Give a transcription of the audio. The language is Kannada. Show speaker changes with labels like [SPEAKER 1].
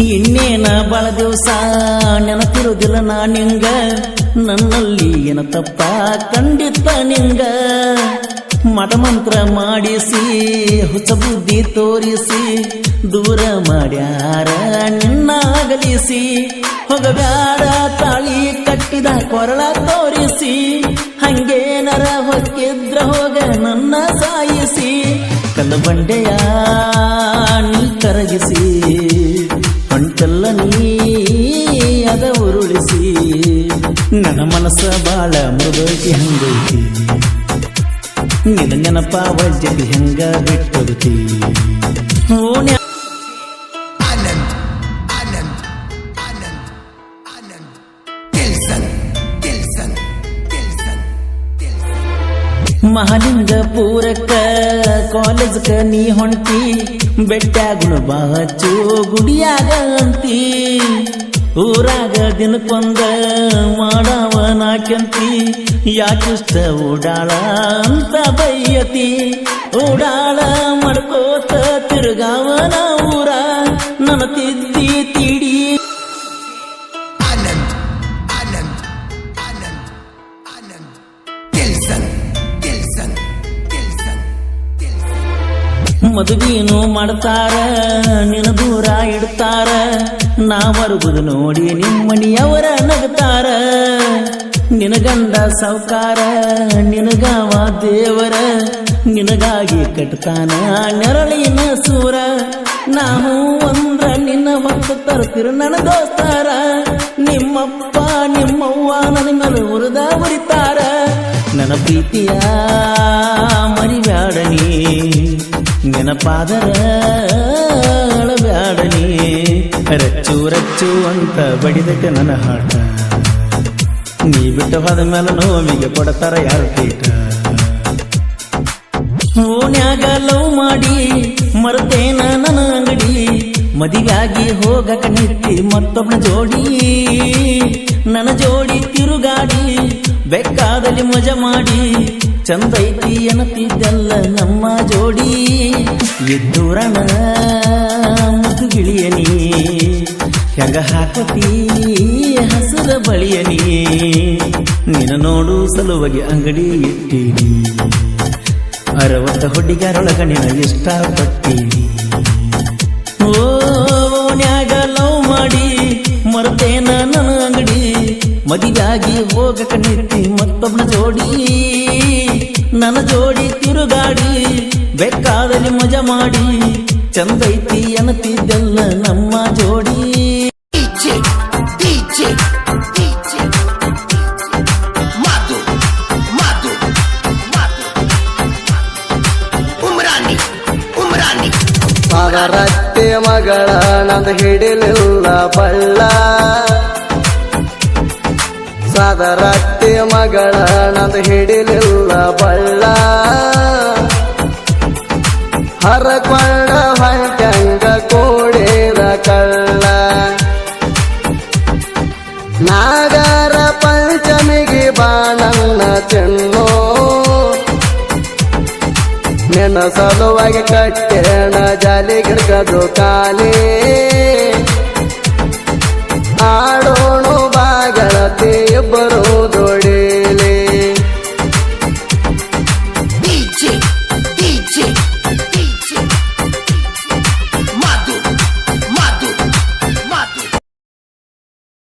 [SPEAKER 1] ಇನ್ನೇನ ಬಾಳ ದಿವಸ ನೆನಪಿರುವುದಿಲ್ಲ ನಾ ನಿಂಗ, ನನ್ನಲ್ಲಿ ಏನ ತಪ್ಪ ಖಂಡಿತ ನಿಂಗ. ಮಠಮಂತ್ರ ಮಾಡಿಸಿ ಹುಚ್ಚ ಬುದ್ಧಿ ತೋರಿಸಿ ದೂರ ಮಾಡ್ಯಾರ ನಿನ್ನ ಅಗಲಿಸಿ. ಹೋಗಬ್ಯಾಡ ತಾಳಿ ಕಟ್ಟಿದ ಕೊರಳ ತೋರಿಸಿ, ಹಂಗೇನರ ಹೊಕ್ಕಿದ್ರ ಹೋಗ ನನ್ನ ಸಾಯಿಸಿ. ಕಲ್ಲು ಬಂಡೆಯ ನೀ ಕರಗಿಸಿ, ಹೊಂಟಲ್ಲ ನೀ ಅದ ಉರುಳಿಸಿ. ನನ್ನ ಮನಸ್ಸ ಬಾಳ ಮೃದುಕಿ ಹಂಗೈತಿ, ನಿನ್ನ ನೆನಪ ವಜ್ಜತಿ ಹೆಂಗ ಬಿಟ್ಟೊದತಿ. ಮಹಾಲಿಂಗಪುರಕ್ಕ ಕಾಲೇಜ್ಕ ನೀ ಹೊಂಟಿ, ಬೆಟ್ಟಾಗುಣ ಬಾಚು ಗುಡಿಯಾಗ ಅಂತಿ. ಊರಾಗ ದಿನಕ್ಕೊಂದ ಮಾಡವನಾಕ್ಯಂತಿ, ಯಾಕಿಷ್ಟ ಓಡಾಳ ಅಂತ ಬೈಯತಿ. ಓಡಾಳ ಮಾಡ್ಕೋತ ತಿರುಗಾವನ ಊರ, ನನ್ನ ತಿದ್ದಿ ತಿಡಿ. ಮದುವೆನು ಮಾಡ್ತಾರ ನಿನ್ನ ದೂರ ಇಡ್ತಾರ, ನಾ ಬರುವುದು ನೋಡಿ ನಿಮ್ಮಣಿಯವರ ನಗತಾರ. ನಿನಗಂಡ ಸಾವ್ಕಾರ ನಿನಗಾವ ದೇವರ, ನಿನಗಾಗಿ ಕಟ್ತಾನ ನೆರಳಿನ ಸೂರ. ನಾವು ಅಂದ್ರ ನಿನ್ನ ಹೊತ್ತು ತರ್ತಿರು ನನ್ನ ದೋಸ್ತಾರ, ನಿಮ್ಮಪ್ಪ ನಿಮ್ಮವ್ವ ನನ್ನ ಮೇಲೆ ಉರಿದ ಉರಿತಾರ. ನನ್ನ ಪ್ರೀತಿಯ ಮರಿಬ್ಯಾಡನಿ, ನೆನಪಾದರ ಅಳಬ್ಯಾಡನಿ. ರಚ್ಚು ರಚ್ಚು ಅಂತ ಬಡಿದಕ್ಕೆ ನನ್ನ ಹಾಟ, ನೀ ಬಿಟ್ಟು ಹೋದ ಮೇಲೆ ನೋವಿಗೆ ಕೊಡತಾರ ಯಾರು ಪೀಠ. ಓಣ್ಯಾಗ ಲವ್ ಮಾಡಿ ಮರ್ತೇನ ನನ್ನ ಅಂಗಡಿ, ಮದಿಗಾಗಿ ಹೋಗಕ ನಿಂತಿ ಮತ್ತೊಬ್ಬನ ಜೋಡಿ. ನನ್ನ ಜೋಡಿ ತಿರುಗಾಡಿ ಬೇಕಾದಲ್ಲಿ ಮಜಾ ಮಾಡಿ, ಚಂದೈತಿ ಎನ್ನತಿದ್ದಲ್ಲ ನಮ್ಮ ಜೋಡಿ. ಎದ್ದೂರಣ ಮುದುಗಿಳಿಯನಿ, ಹೆಂಗ ಹಾಕತಿ ಹಸಿರ ಬಳಿಯನಿ. ನಿನ್ನ ನೋಡು ಸಲುವಾಗಿ ಅಂಗಡಿ ಇಟ್ಟೀನಿ, 60 ಹುಡುಗರೊಳಗ ನಿನ್ನ ಇಷ್ಟಪಟ್ಟೀನಿ. ಓನ್ಯಾಗ ಲವ್ ಮಾಡಿ ಮರ್ತೇನ ನನ್ನ ಅಂಗಡಿ, ಮದಿಗಾಗಿ ಹೋಗಕ ನಿಂತಿ ಮತ್ತೊಬ್ಬನ ಜೋಡಿ. ನನ್ನ ಜೋಡಿ ತಿರುಗಾಡಿ ಬೇಕಾದಲ್ಲಿ ಮಜಾ ಮಾಡಿ, ಚಂದೈತಿ ಅನ್ನತಿದ್ದಲ್ಲ ನಮ್ಮ ಜೋಡಿ.
[SPEAKER 2] ರತ್ತೆ ಮಗಳ ನಂದು ಹಿಡಿಲಿಲ್ಲ ಬಳ್ಳ, ಸಾದರತ್ತೆ ಮಗಳ ನಂದು ಹಿಡಿಲಿಲ್ಲ ಬಳ್ಳ. ಹರಕೊಂಡ ಹೊಂಟಂಗ ಕೂಡಿದ ಕಳ್ಳ, ನಾಗರ ಪಂಚಮಿಗೆ ಬಾಣನ್ನ ಚೆನ್ನೋ. ನಿನ್ನ ಸಲುವಾಗಿ ಕಟ್ಟೆಣ ಜಾಲಿ ಗಿಡಕದು ಕಾಲೇ,